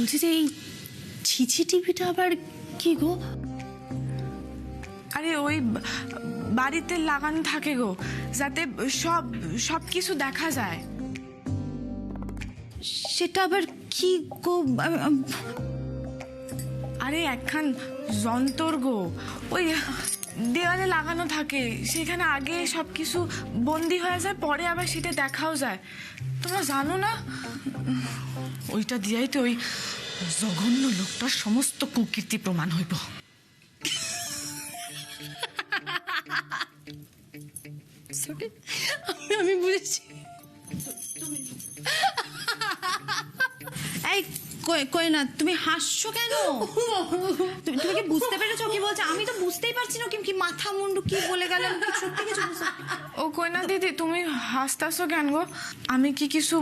বলছি যে এই সিসিটিভিটা আবার কি গো? আরে ওই বাড়িতে লাগানো থাকে গো, যাতে সব কিছু দেখা যায়। সেটা আবার কি গো? আরে একখান যন্তর গো, ওই দেওয়ালে লাগানো থাকে, সেখানে আগে সবকিছু বন্দি হয়ে যায়, পরে আবার সেটা দেখাও যায়। তোমরা জানো না? ওইটা দিয়েই তো ওই জঘন্য লোকটার সমস্ত কুকীর্তি প্রমাণ হইব। আমি বুঝেছি। এই কই না, তুমি হাসছো কেন? তুমি কি বুঝতে পেরেছো কি বলছে? আমি তো বুঝতেই পারছি না কি মাথা মুন্ডু কি বলে গেলাম, কি সত্যি কিছু বুঝতে। ও কইনা দিদি, তুমি হাসতাছো কেন গো? আমি কি কিছু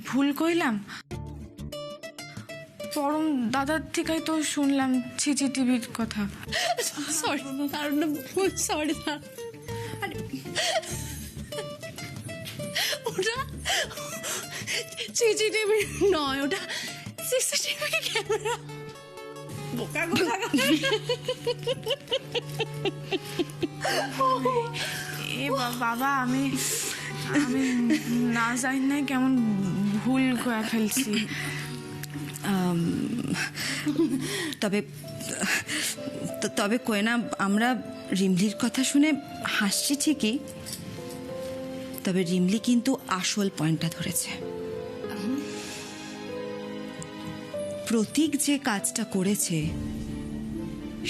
ভুল কইলাম? পরম দাদার থেকেই তো শুনলাম সিসিটিভির কথা। Sorry sorry. ওটা সিসিটিভি নয়, ওটা সিসিটিভি ক্যামেরা। বোকা গোলা। বাবা, আমি না জানি না কেমন ভুল করে ফেলছি। তবে তবে কোয়েনা, আমরা রিমলির কথা শুনে হাসছি ঠিকই, তবে রিমলি কিন্তু আসল পয়েন্টটা ধরেছে। প্রতীক যে কাজটা করেছে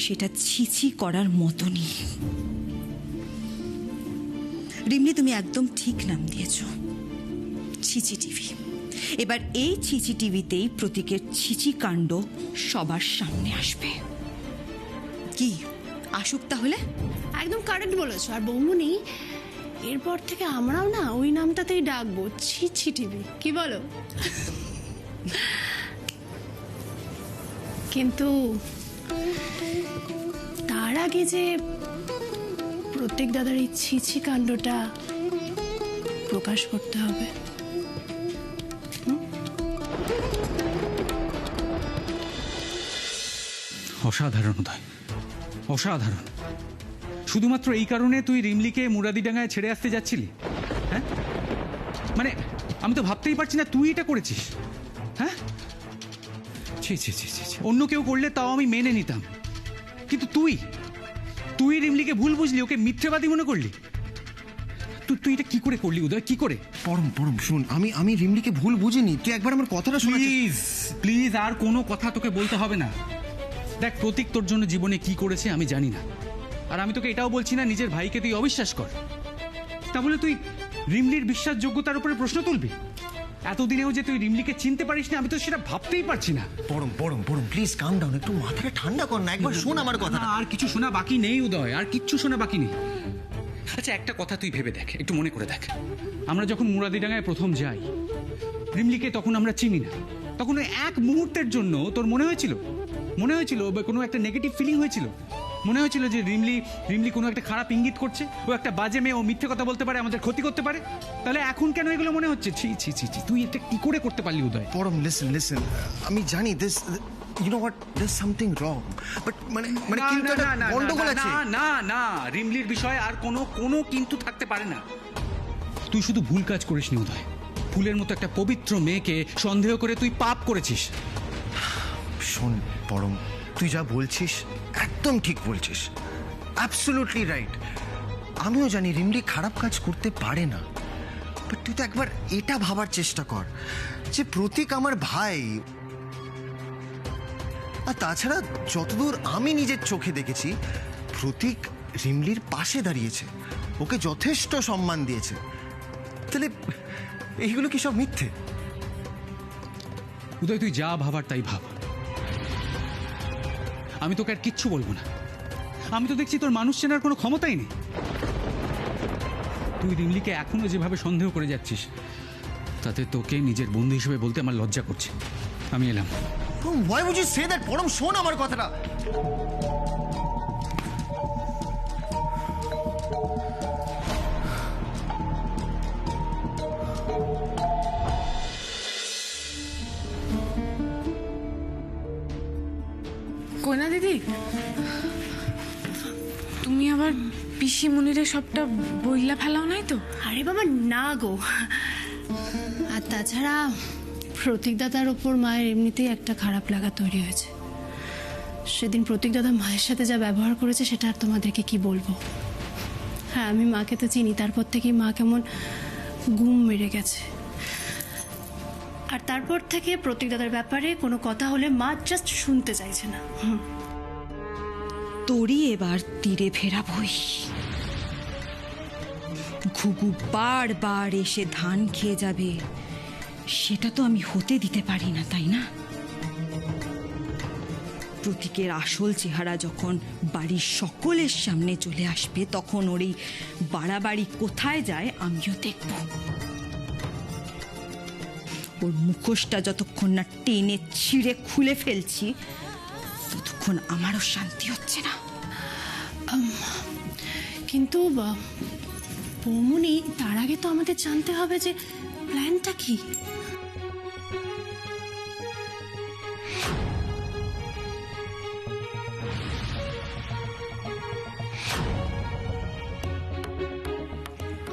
সেটা ছিছি করার মতনই। রিমলি, তুমি একদম ঠিক নাম দিয়েছ, সিসিটিভি। এবার এই সিসিটিভিতেই প্রতীকের ছিচি কাণ্ড সবার সামনে আসবে। কি আসুক তাহলে? একদম কারেক্ট বলেছো। আর বৌমনি, এরপর থেকে আমরাও না ওই নামটাতেই ডাকবো, ছিছি টিভি, কি বলো? কিন্তু তার আগে যে প্রত্যেক দাদার এই ছিছি কাণ্ডটা প্রকাশ করতে হবে। অসাধারণ উদয়, অসাধারণ। শুধুমাত্র এই কারণে তুই রিমলিকে মুরাদিডাঙ্গায় ছেড়ে আসতে যাচ্ছিলি? হ্যাঁ, মানে আমি তো ভাবতেই পারছি না তুই এটা করেছিস। হ্যাঁ, ছি ছি ছি ছি, অন্য কেউ করলে তাও আমি মেনে নিতাম, কিন্তু তুই রিমলিকে ভুল বুঝলি, ওকে মিথ্যেবাদী মনে করলি। তুই এটা কি করে করলি উদয়, কি করে? পরম শুন, আমি রিমলিকে ভুল বুঝিনি। তুই একবার আমার কথাটা শোন। প্লিজ আর কোনো কথা তোকে বলতে হবে না। দেখ, প্রতীক তোর জন্য জীবনে কি করেছে আমি জানি না, আর আমি তোকে এটাও বলছি না নিজের ভাইকে তুই অবিশ্বাস কর। তা বলে তুই রিমলির বিশ্বাসযোগ্যতার উপরে প্রশ্ন তুলবি? এতদিনেও যে তুই রিমলিকে চিনতে পারিস না, আমি তো সেটা ভাবতেই পারছি না। পরম প্লিজ কাম ডাউন, একটু মাথাটা ঠান্ডা কর না, একবার শোন আমার কথা। আর কিছু শোনা বাকি নেই উদয়, আর কিচ্ছু শোনা বাকি নেই। আচ্ছা, একটা কথা তুই ভেবে দেখ, একটু মনে করে দেখ। আমরা যখন মুরাদিডাঙ্গায় প্রথম যাই, রিমলিকে তখন আমরা চিনি না। তখন ওই এক মুহূর্তের জন্য তোর মনে হয়েছিল কোনো একটা নেগেটিভ ফিলিং হয়েছিল? মনে হয়েছিল যে রিমলি কোনো একটা খারাপ ইঙ্গিত করছে, ও একটা বাজে মেয়ে, ও মিথ্যে কথা বলতে পারে, আমাদের ক্ষতি করতে পারে? তাহলে এখন কেন এগুলো মনে হচ্ছে? ছি ছি ছি ছি, তুই এটা কি করে করতে পারলি উদয়? পরম লিসেন, আমি জানি this, you know what, there something wrong, but মানে কিন্তু একটা গন্ডগোল আছে। না, রিমলির বিষয়ে আর কোনো কিন্তু থাকতে পারে না। তুই শুধু ভুল কাজ করিসনি উদয়, ফুলের মতো একটা পবিত্র মেয়েকে সন্দেহ করে তুই পাপ করেছিস। শোন পরম, তুই যা বলছিস একদম ঠিক বলছিস, অ্যাবসলিউটলি রাইট। আমিও জানি রিমলি খারাপ কাজ করতে পারে না, বাট তুই তো একবার এটা ভাবার চেষ্টা কর যে প্রতীক আমার ভাই। আর তাছাড়া যতদূর আমি নিজের চোখে দেখেছি, প্রতীক রিমলির পাশে দাঁড়িয়েছে, ওকে যথেষ্ট সম্মান দিয়েছে। তাহলে এইগুলো কি সব মিথ্যে? উদয়, তুই যা ভাবার তাই ভাব, আমি তোকে আর কিচ্ছু বলবো না। আমি তো দেখছি তোর মানুষ চেনার কোনো ক্ষমতাই নেই। তুই রিমলিকে এখনো যেভাবে সন্দেহ করে যাচ্ছিস, তাতে তোকে নিজের বন্ধু হিসেবে বলতে আমার লজ্জা করছে। আমি এলাম। Why would you say that? পরম শোন আমার কথাটা। কইনা দিদি, তুমি আবার পিসি মনিরে সবটা বইলা ফেলাও নাই তো? আরে বাবা না গো, আর তাছাড়া প্রতীক দাদার ওপর মায়ের এমনিতেই একটা খারাপ লাগা তৈরি হয়েছে। সেদিন প্রতীক দাদা মায়ের সাথে যা ব্যবহার করেছে সেটা আর তোমাদেরকে কি বলবো। হ্যাঁ, আমি মাকে তো চিনি, তারপর থেকেই মা কেমন গুম মেরে গেছে। আর তারপর থেকে প্রতীক দাদার ব্যাপারে কোনো কথা হলে মা জাস্ট শুনতে চাইছে না। তোরই এবার তীরে ফেরাবই। ঘুঘু বারবার এসে ধান খেয়ে যাবে, সেটা তো আমি হতে দিতে পারি না, তাই না? প্রতীকের আসল চেহারা যখন বাড়ির সকলের সামনে চলে আসবে, তখন ওর এই বাড়াবাড়ি কোথায় যায় আমিও দেখব। ওর মুখোশটা যতক্ষণ না টেনে ছিঁড়ে খুলে ফেলছি, ততক্ষণ আমারও শান্তি হচ্ছে না। কিন্তু বৌমনি, তার আগে তো আমাদের জানতে হবে যে প্ল্যানটা কি।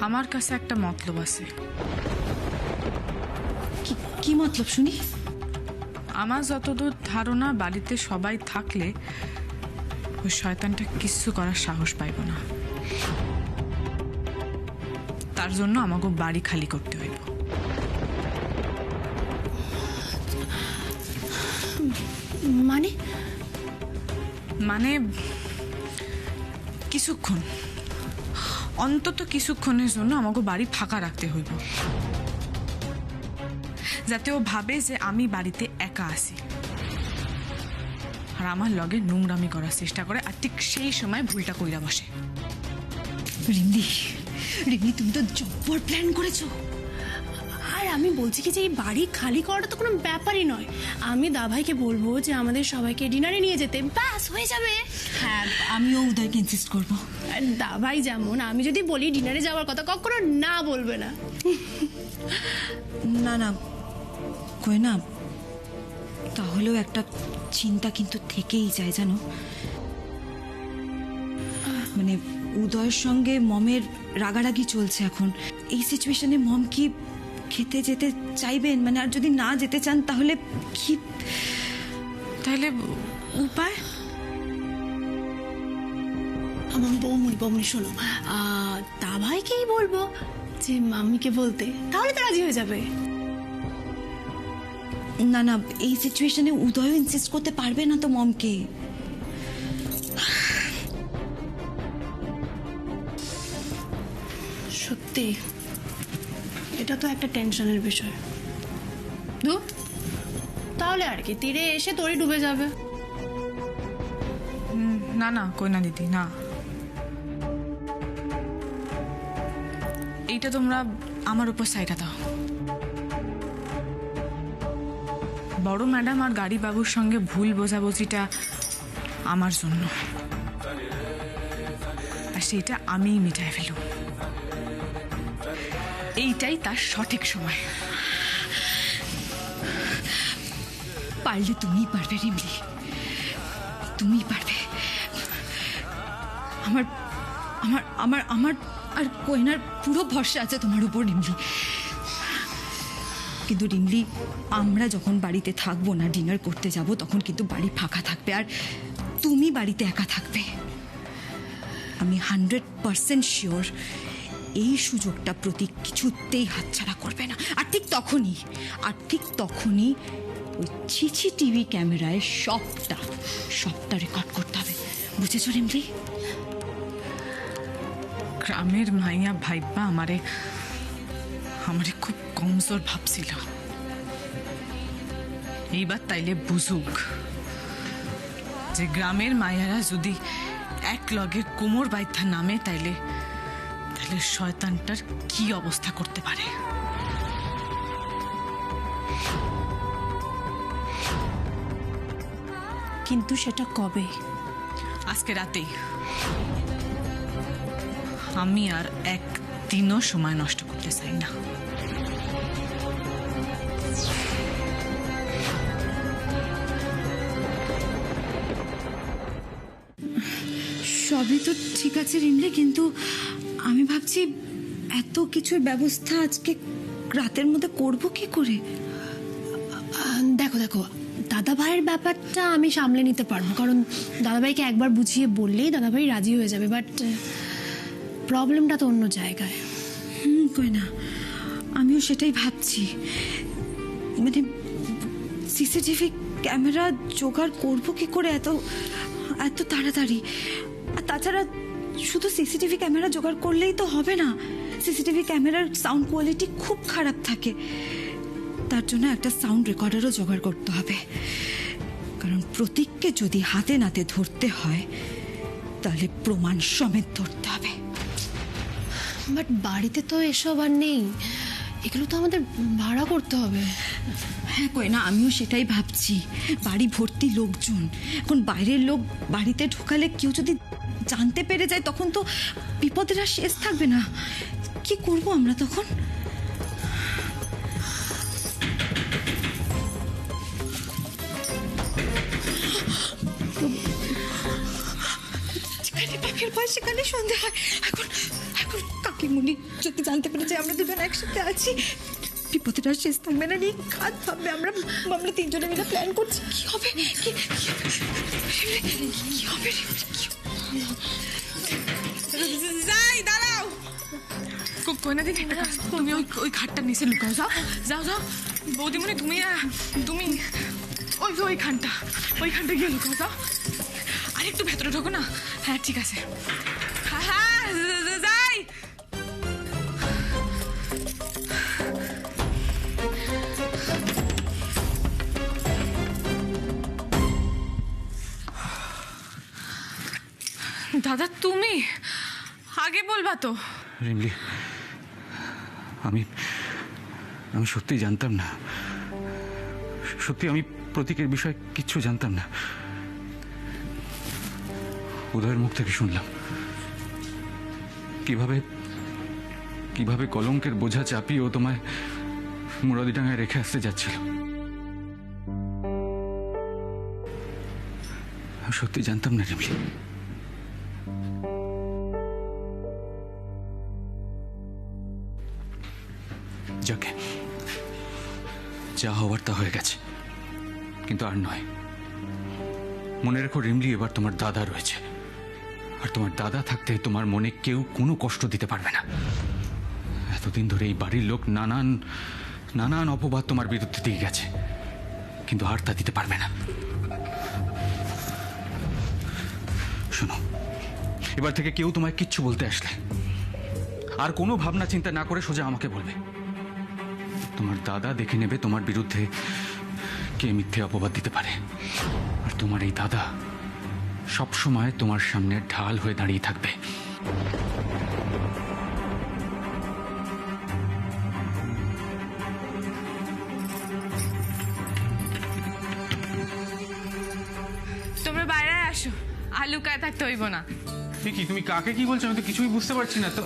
আমার কাছে একটা মতলব আছে। কি মতলব শুনি? আমার যতদূর ধারণা, বাড়িতে সবাই থাকলে ওই শয়তানটা কিচ্ছু করার সাহস পাইব না। তার জন্য আমাকে বাড়ি খালি করতে হইব। মানে মানে কিছুক্ষণ, অন্তত কিছুক্ষণের জন্য আমাকে বাড়ি ফাঁকা রাখতে হইব, যাতে ও ভাবে যে আমি বাড়িতে একা আছি আর আমার লগে নোংরামি করার চেষ্টা করে, আর ঠিক সেই সময় ভুলটা কইরা বসে। রিমলি, রিমলি, তুমি তো জব্বর প্ল্যান করেছো। আর আমি বলছি কি যে এই বাড়ি খালি করাটা তো কোনো ব্যাপারই নয়। আমি দাভাইকে বলবো যে আমাদের সবাইকে ডিনারে নিয়ে যেতে, ব্যাস হয়ে যাবে। হ্যাঁ, আমিও উদয়কে ইনসিস্ট করবো। আর দাভাই যেমন, আমি যদি বলি ডিনারে যাওয়ার কথা, কখনো না বলবে না। না না কই না, তাহলেও একটা চিন্তা কিন্তু থেকেই যায় জানো। মানে উদয়ের সঙ্গে মমের রাগারাগি চলছে এখন। এই সিচুয়েশনে মম কি খেতে যেতে চাইবেন? মানে আর যদি না যেতে চান তাহলে কি? তাহলে উপায়? আমার বৌমনি শোনো, দাভাইকেই বলবো যে মাম্মিকে বলতে, তাহলে তো রাজি হয়ে যাবে। না না, এই সিচুয়েশনে উদয় ইনসিস্ট করতে পারবে না তো মমকে। সত্যি এটা তো একটা টেনশনের বিষয়। তাহলে আর কি, তীরে এসে তোরই ডুবে যাবে। না না কইনা দিদি, না, এইটা তোমরা আমার উপর সাইডা দাও। বড় ম্যাডাম আর গাড়ি বাবুর সঙ্গে ভুল বোঝাবুঝিটা আমার জন্য, আর সেইটা আমিই মিটাই ফেলু। এইটাই তার সঠিক সময়। পারলে তুমিই পারবে রিমলি, তুমিই পারবে। আমার আমার আমার আমার আর কোয়েনার পুরো ভরসা আছে তোমার উপর রিমলি। কিন্তু রিমলি, আমরা যখন বাড়িতে থাকবো না, ডিনার করতে যাব, তখন কিন্তু বাড়ি ফাঁকা থাকবে আর তুমি বাড়িতে একা থাকবে। আমি 100% শিওর এই সুযোগটা প্রতীক কিছুতেই হাতছাড়া করবে না। আর ঠিক তখনই ওই সিসিটিভি ক্যামেরায় সবটা রেকর্ড করতে হবে। বুঝেছো রিমলি? গ্রামের মাইয়া ভাইবা আমারে খুব কমজোর ভাবছিল। এইবার তাইলে বুঝুক যে গ্রামের মায়েরা যদি এক লগে কোমর বাইথা নামে, তাইলে শয়তানটার কি অবস্থা করতে পারে। কিন্তু সেটা কবে? আজকে রাতেই। আমি আর একদিনও সময় নষ্ট করতে চাই না। সবই তো ঠিক আছে রিমলি, কিন্তু আমি ভাবছি এত কিছুর ব্যবস্থা আজকে রাতের মধ্যে করব কি করে? দেখো দেখো, দাদাভাইয়ের ব্যাপারটা আমি সামলে নিতে পারবো, কারণ দাদাভাইকে একবার বুঝিয়ে বললেই দাদাভাই রাজি হয়ে যাবে। বাট প্রবলেমটা তো অন্য জায়গায়। কই না, আমিও সেটাই ভাবছি। মানে সিসিটিভি ক্যামেরা জোগাড় করব কি করে এত এত তাড়াতাড়ি? আর তাছাড়া শুধু সিসিটিভি ক্যামেরা জোগাড় করলেই তো হবে না। সিসিটিভি ক্যামেরার সাউন্ড কোয়ালিটি খুব খারাপ থাকে, তার জন্য একটা সাউন্ড রেকর্ডারও জোগাড় করতে হবে। কারণ প্রতীককে যদি হাতে নাতে ধরতে হয় তাহলে প্রমাণ সমেত ধরতে হবে। বাট বাড়িতে তো এসব আর নেই, এগুলো তো আমাদের ভাড়া করতে হবে। হ্যাঁ কই না, আমিও সেটাই ভাবছি। বাড়ি ভর্তি লোকজন, এখন বাইরের লোক বাড়িতে ঢোকালে কেউ যদি জানতে পেরে যায় তখন তো বিপদের আর শেষ থাকবে না। কি করব আমরা তখন? যেখানে বাঘের ভয় সেখানে সন্ধে হয়। এখন এখন কাকিমুনি যদি জানতে পেরে যে আমরা দুজন একসাথে আছি, বিপদের আর শেষ থাকবে না। নিখাত ভাববে আমরা আমরা তিনজনে মিলে প্ল্যান করছি। কি হবে? কি হবে? যাই, দাঁড়াও। কোনা দিদি, তুমি ওই খাটটার নিচে লুকাও। যাও যাও যাও বৌদিমণি, তুমি ওইখানটা গিয়ে লুকাও। যাও, আর একটু ভেতরে ঢোকো না। হ্যাঁ ঠিক আছে। হ্যাঁ যাই। দাদা তুমি আগে বলবা তো। রিমলি, আমি আমি সত্যি জানতাম না, সত্যি আমি প্রতীকের বিষয়ে কিচ্ছু জানতাম না। উদয়ের মুখ থেকে শুনলাম কিভাবে কিভাবে কলঙ্কের বোঝা চাপিয়ে ও তোমায় মুরাদিডাঙ্গায় রেখে আসতে যাচ্ছিল। আমি সত্যি জানতাম না রিমলি। যাকে যা হওয়ার তা হয়ে গেছে, কিন্তু আর নয়। মনে রেখো রিমলি, এবার তোমার দাদা রয়েছে, আর তোমার দাদা থাকতে তোমার মনে কেউ কোনো কষ্ট দিতে পারবে না। এতদিন ধরে এই বাড়ির লোক নানান নানান অপবাদ তোমার বিরুদ্ধে দিয়ে গেছে, কিন্তু আর তা দিতে পারবে না। শোনো, এবার থেকে কেউ তোমায় কিচ্ছু বলতে আসলে আর কোনো ভাবনা চিন্তা না করে সোজা আমাকে বলবে। তোমার দাদা দেখে নেবে তোমার বিরুদ্ধে কে মিথ্যে অপবাদ দিতে পারে, আর তোমার এই দাদা সবসময় তোমার সামনে ঢাল হয়ে দাঁড়িয়ে থাকবে। তোমরা বাইরে আসো, আর লুকায় থাকতে হইব না। কি তুমি কাকে কি বলছো? আমি তো কিছুই বুঝতে পারছি না। তো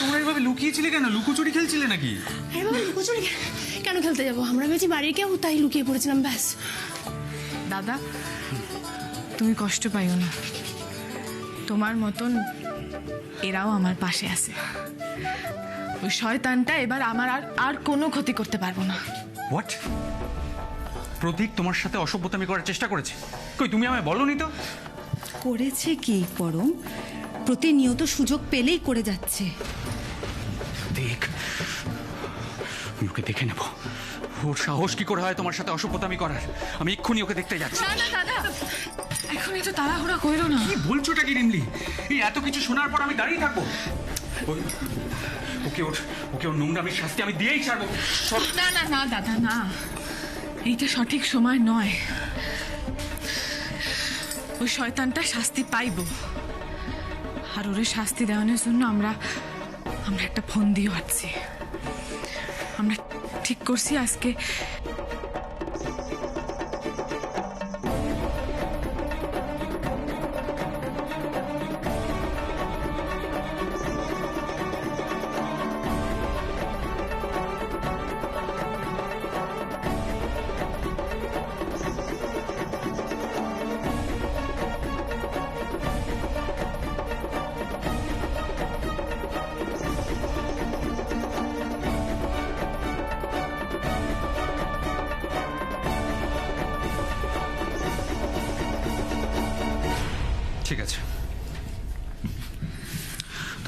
তোমরা এইভাবে লুকিয়েছিলে কেন? লুকোচুরি খেলছিলে নাকি? লুকোচুরি কেন খেলতে যাবো? আমরা ভেবেছি বাড়ির কেউ, তাই লুকিয়ে পড়েছিলাম, ব্যাস। দাদা তুমি কষ্ট পাইও না, তোমার মতন এরাও আমার পাশে আছে। ওই শয়তানটা এবার আমার আর কোনো ক্ষতি করতে পারবো না। হোয়াট? প্রতীক তোমার সাথে অসভ্যতামি করার চেষ্টা করেছে? কই তুমি আমায় বলনি তো? করেছে কি পরম? প্রতিনিয়ত সুযোগ পেলেই করে যাচ্ছে। দেখ, আমি ওকে দেখে নেব। ওর সাহস কি করে হয় তোমার সাথে অসভ্যতামি করার? আমি এক্ষুনি ওকে দেখতে যাচ্ছি। না না দাদা, এখনই তো তাড়াহুড়া কইরো না। কি বলছোটা কি রিমলি? এই এত কিছু শোনার পর আমি দাঁড়িয়ে থাকবো? ওকে ওর নোংরামির শাস্তি আমি দিয়েই ছাড়বো। না না না দাদা, না, এইটা সঠিক সময় নয়। ওই শয়তানটা শাস্তি পাইব, আর ওরে শাস্তি দেওয়ানোর জন্য আমরা একটা ফোন দিয়ে আছি। আমরা ঠিক করছি আজকে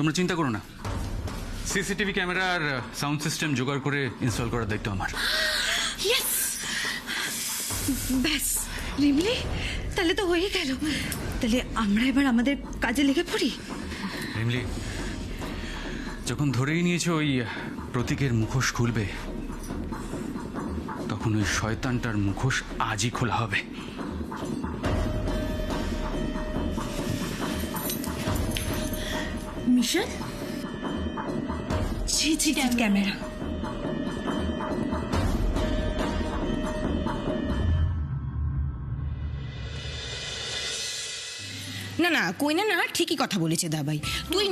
তোমরা চিন্তা করো না, সিসিটিভি ক্যামেরা আর সাউন্ড সিস্টেম জোগাড় করে ইনস্টল করার দায়িত্ব আমার। ব্যাস রিমলি, তাহলে তো হয়ে গেল। তাহলে আমরা এবার আমাদের কাজে লেগে পড়ি। রিমলি, যখন ধরেই নিয়েছো ওই প্রতীকের মুখোশ খুলবে, তখন ওই শয়তানটার মুখোশ আজই খোলা হবে। Mission G camera. না না, কইনা না ঠিকই কথা বলেছে দাবাই। তুই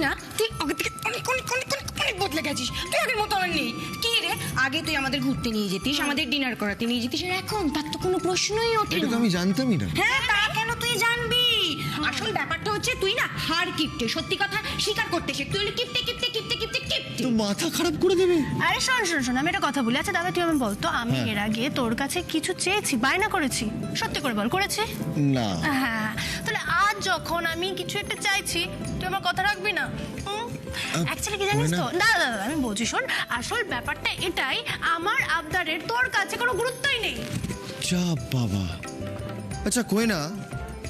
আগে থেকে অনেক অনেক অনেক অনেক অনেক বদলে গেছিস। তুই আগের মতো আর নেই। কি রে, আগে তুই আমাদের ঘুরতে নিয়ে যেতিস, আমাদের ডিনার করাতে নিয়ে যেতিস, আর এখন তার তো কোনো প্রশ্নই ওঠে এটা তো না। আমি জানতামই না। হ্যাঁ, তা কেন তুই জানবি? আসল ব্যাপারটা হচ্ছে তুই না হার কিপটে। সত্যি কথা স্বীকার করতে শেখ। তুই হলে কিপটে কিপটে কিপটে কিপটে কিপটে। তো মাথা খারাপ করে দেবে। আরে শোন, আমি একটা কথা বলি। আচ্ছা দাদা, তুই আমি বলতো, আমি এর আগে তোর কাছে কিছু চেয়েছি, বায়না করেছি? সত্যি করে বল, করেছি? না। হ্যাঁ, তাহলে আজ যখন আমি কিছু একটা চাইছি, তুই আমার কথা রাখবি না? অ্যাকচুয়ালি কি জানিস তো, দাদা আমি বলছি, শোন, আসল ব্যাপারটা এটাই, আমার আবদারের তোর কাছে কোনো গুরুত্বই নেই। যা বাবা। আচ্ছা কোয়েনা,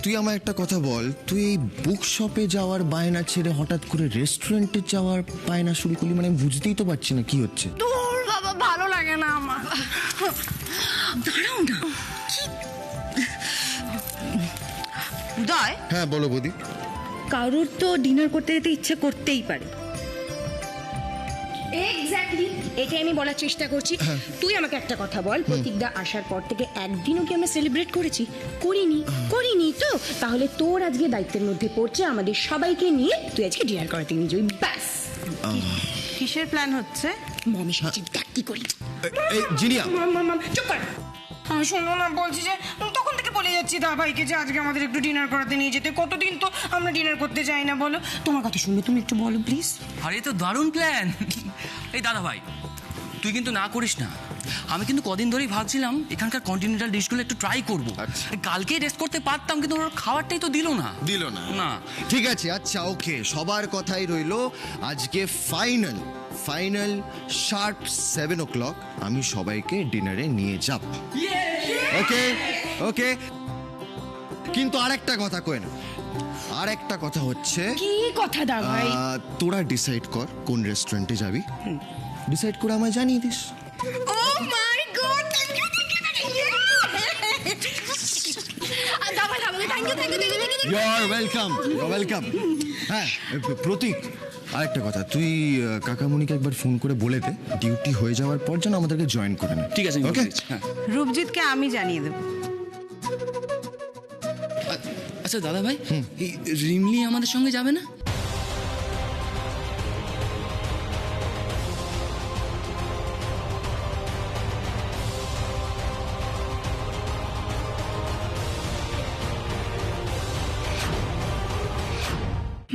তুই আমায় একটা কথা বল, তুই এই বুক শপে যাওয়ার বায়না ছেড়ে হঠাৎ করে রেস্টুরেন্টে যাওয়ার বায়না শুরু করলি, মানে আমি বুঝতেই তো পারছি না কি হচ্ছে। তোর বাবা, ভালো লাগে না আমার। দাঁড়াও না, উদয়, হ্যাঁ বলো বৌদি। কারোর তো ডিনার করতে যেতে ইচ্ছে করতেই পারে। এক্স্যাক্টলি, এটাই আমি বলার চেষ্টা করছি। তুই আমাকে একটা কথা বল, প্রতীকদা আসার পর থেকে একদিনও কি আমরা সেলিব্রেট করেছি? করিনি তো। তাহলে তোর আজকে দায়িত্বের মধ্যে পড়ছে আমাদের সবাইকে নিয়ে তুই আজকে ডিনার করাতে নিয়ে যাবি। ব্যাস। কিসের প্ল্যান হচ্ছে? মমি সাথে দেখ কি করি। এই জিনিয়া, চুপ কর। শোনো না, বলছি যে তখন থেকে বলে যাচ্ছি দাভাইকে যে আজকে আমাদের একটু ডিনার করাতে নিয়ে যেতে। কতদিন তো আমরা ডিনার করতে যাই না, বলো। তোমার কথা শুনবে, তুমি একটু বলো প্লিজ। আরে তো দারুণ প্ল্যান। এই দাদা ভাই, তুই কিন্তু না করিস না। আমি কিন্তু কদিন ধরেই ভাবছিলাম এখানকার কন্টিনেন্টাল ডিশগুলো একটু ট্রাই করবো। কালকে রেস্ট করতে পারতাম, কিন্তু ওর খাবারটাই তো দিল না। না। ঠিক আছে, আচ্ছা ওকে, সবার কথাই রইলো। আজকে ফাইনাল শার্প 7 o'clock আমি সবাইকে ডিনারে নিয়ে যাব। ওকে। কিন্তু আরেকটা কথা কই না, আরেকটা কথা হচ্ছে, কি কথা দাভাই? তোরা ডিসাইড কর কোন রেস্টুরেন্টে যাবি, ডিসাইড করে আমায় জানিয়ে দিস। Oh my god, Dubai, thank you. You are welcome. হ্যাঁ প্রতীক, আরেকটা কথা, তুই কাকামণিকে একবার ফোন করে বলে দে, ডিউটি হয়ে যাওয়ার পর যেন আমাদেরকে জয়েন করে নেয়। ঠিক আছে, ওকে। হ্যাঁ। রূপজিৎকে আমি জানিয়ে দেবো। আচ্ছা দাদা ভাই, এই রিমলি আমাদের সঙ্গে যাবে না?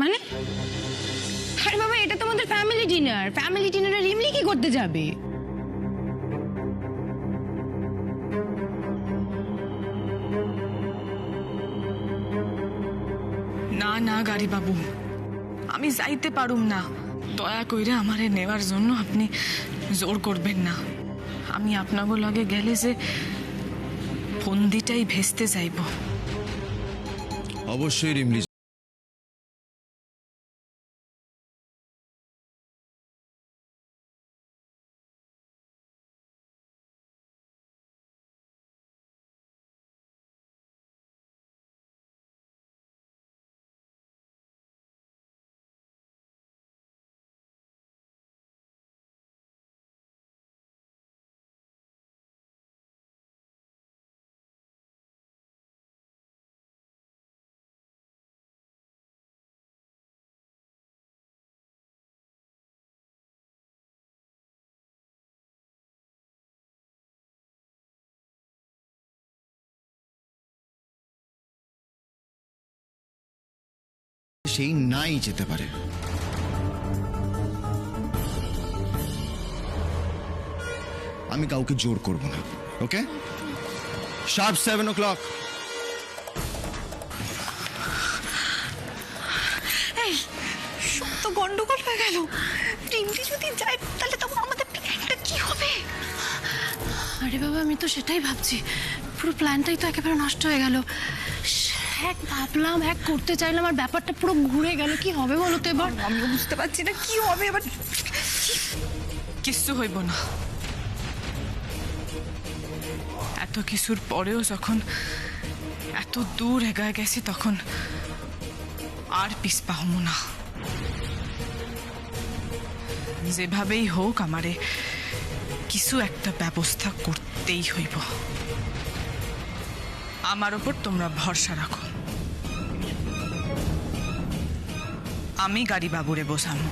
মানে? আরে বাবা, এটা তো আমাদের ফ্যামিলি ডিনারে রিমলি কি করতে যাবে? না গাড়ি বাবু, আমি যাইতে পারুম না। দয়া কইরে আমারে নেওয়ার জন্য আপনি জোর করবেন না। আমি আপনাগো লগে গেলে যে ফন্দিটাই ভেস্তে যাইব। অবশ্যই রিমলি। সেই নাই যেতে পারে। আমি কাউকে জোর করব না। ওকে, শার্প 7 o'clock। সব তো গন্ডগোল হয়ে গেল। রিমলি যদি যায় তাহলে তখন আমাদের প্ল্যানটা কি হবে? আরে বাবা, আমি তো সেটাই ভাবছি, পুরো প্ল্যানটাই তো একেবারে নষ্ট হয়ে গেল। এক ভাবলাম, এক করতে চাইলাম, আর ব্যাপারটা পুরো ঘুরে গেল। কি হবে বলো তো এবার? আমিও বুঝতে পারছি না কি হবে এবার। কিচ্ছু হইব না। এত কিছুর পরেও যখন এত দূর এগায় গেছি তখন আর পিছপা হমু না। যেভাবেই হোক আমারে কিছু একটা ব্যবস্থা করতেই হইব। আমার ওপর তোমরা ভরসা রাখো, আমি গাড়ি বাবুরে বোঝানো।